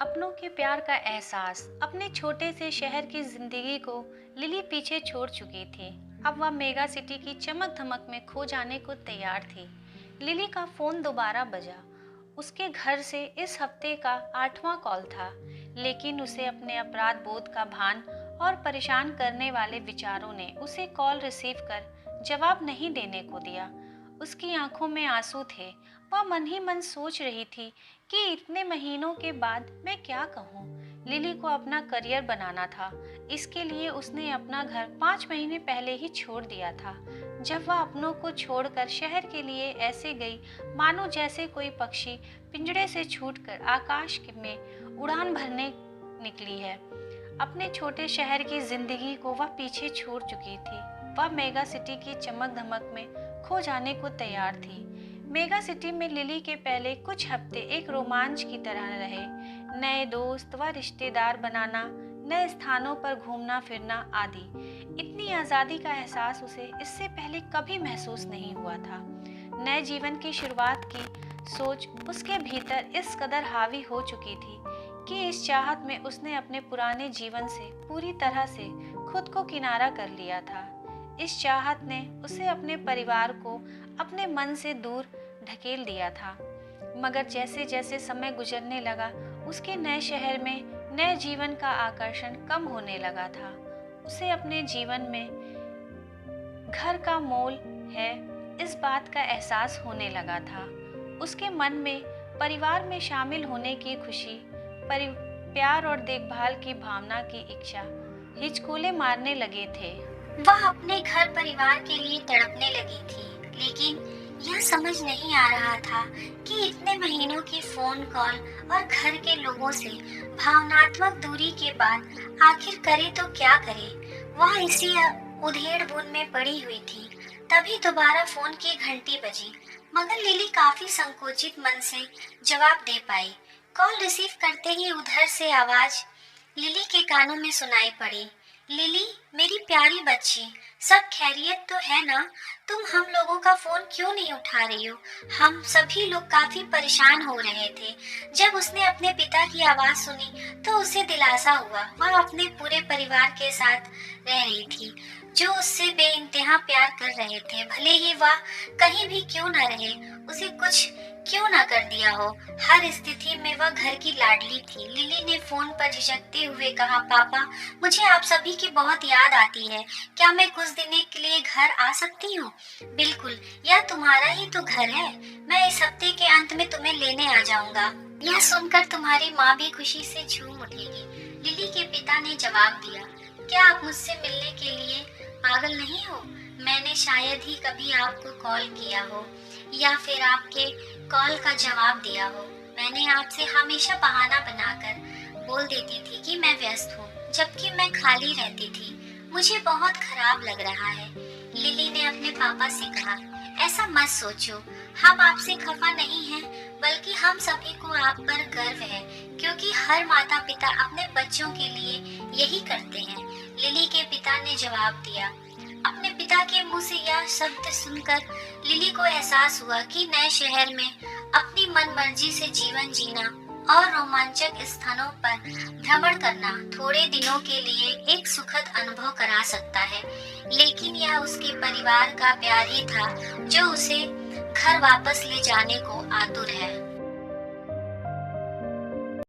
अपनों के प्यार का एहसास अपने छोटे से शहर की जिंदगी को लिली पीछे छोड़ चुकी थी। अब वह मेगा सिटी की चमक धमक में खो जाने को तैयार थी। लिली का फोन दोबारा बजा। उसके घर से इस हफ्ते का 8वां कॉल था, लेकिन उसे अपने अपराध बोध का भान और परेशान करने वाले विचारों ने उसे कॉल रिसीव कर जवाब नहीं देने को दिया। उसकी आंखों में आंसू थे। वह मन ही मन सोच रही थी कि इतने महीनों के बाद मैं क्या कहूँ। लिली को अपना करियर बनाना था। इसके लिए उसने अपना घर 5 महीने पहले ही छोड़ दिया था। जब वह अपनों को छोड़कर शहर के लिए ऐसे गई मानो जैसे कोई पक्षी पिंजड़े से छूटकर आकाश में उड़ान भरने निकली है। अपने छोटे शहर की जिंदगी को वह पीछे छोड़ चुकी थी। वह मेगा सिटी की चमक धमक में खो जाने को तैयार थी। मेगा सिटी में लिली के पहले कुछ हफ्ते एक रोमांच की तरह रहे। नए दोस्त व रिश्तेदार बनाना, नए स्थानों पर घूमना फिरना आदि। इतनी आज़ादी का एहसास उसे इससे पहले कभी महसूस नहीं हुआ था। नए जीवन की शुरुआत की सोच उसके भीतर इस कदर हावी हो चुकी थी कि इस चाहत में उसने अपने पुराने जीवन से पूरी तरह से खुद को किनारा कर लिया था। इस चाहत ने उसे अपने परिवार को अपने मन से दूर ढकेल दिया था। मगर जैसे जैसे समय गुजरने लगा, उसके नए शहर में नए जीवन का आकर्षण कम होने लगा था। उसे अपने जीवन में घर का मोल है, इस बात का एहसास होने लगा था। उसके मन में परिवार में शामिल होने की खुशी, प्यार और देखभाल की भावना की इच्छा हिचकोले मारने लगे थे। वह अपने घर परिवार के लिए तड़पने लगी थी, लेकिन यह समझ नहीं आ रहा था कि इतने महीनों की फोन कॉल और घर के लोगों से भावनात्मक दूरी के बाद आखिर करे तो क्या करे। वह इसी उधेड़-बुन में पड़ी हुई थी। तभी दोबारा फोन की घंटी बजी, मगर लिली काफी संकोचित मन से जवाब दे पाई। कॉल रिसीव करते ही उधर से आवाज लिली के कानों में सुनाई पड़ी। लिली, मेरी प्यारी बच्ची, सब खैरियत तो है ना? तुम हम लोगों का फोन क्यों नहीं उठा रही हो? हम सभी लोग काफी परेशान हो रहे थे। जब उसने अपने पिता की आवाज सुनी तो उसे दिलासा हुआ। वह अपने पूरे परिवार के साथ रह रही थी, जो उससे बेइंतहा प्यार कर रहे थे। भले ही वह कहीं भी क्यों न रहे, उसे कुछ क्यों ना कर दिया हो, हर स्थिति में वह घर की लाडली थी। लिली ने फोन पर झिझकते हुए कहा, पापा, मुझे आप सभी की बहुत याद आती है। क्या मैं कुछ दिन के लिए घर आ सकती हूँ? बिल्कुल, यह तुम्हारा ही तो घर है। मैं इस हफ्ते के अंत में तुम्हें लेने आ जाऊंगा। यह सुनकर तुम्हारी माँ भी खुशी से झूम उठेगी। लिली के पिता ने जवाब दिया, क्या आप मुझसे मिलने के लिए पागल नहीं हो? मैंने शायद ही कभी आपको कॉल किया हो या फिर आपके कॉल का जवाब दिया हो। मैंने आपसे हमेशा बहाना बनाकर बोल देती थी कि मैं व्यस्त हूँ, जबकि मैं खाली रहती थी। मुझे बहुत खराब लग रहा है। लिली ने अपने पापा से कहा, ऐसा मत सोचो, हम आपसे खफा नहीं हैं, बल्कि हम सभी को आप पर गर्व है, क्योंकि हर माता पिता अपने बच्चों के लिए यही करते हैं। लिली के पिता ने जवाब दिया। अपने पिता के मुंह से यह शब्द सुनकर लिली को एहसास हुआ कि नए शहर में अपनी मनमर्जी से जीवन जीना और रोमांचक स्थानों पर भ्रमण करना थोड़े दिनों के लिए एक सुखद अनुभव करा सकता है, लेकिन यह उसके परिवार का प्यार ही था जो उसे घर वापस ले जाने को आतुर है।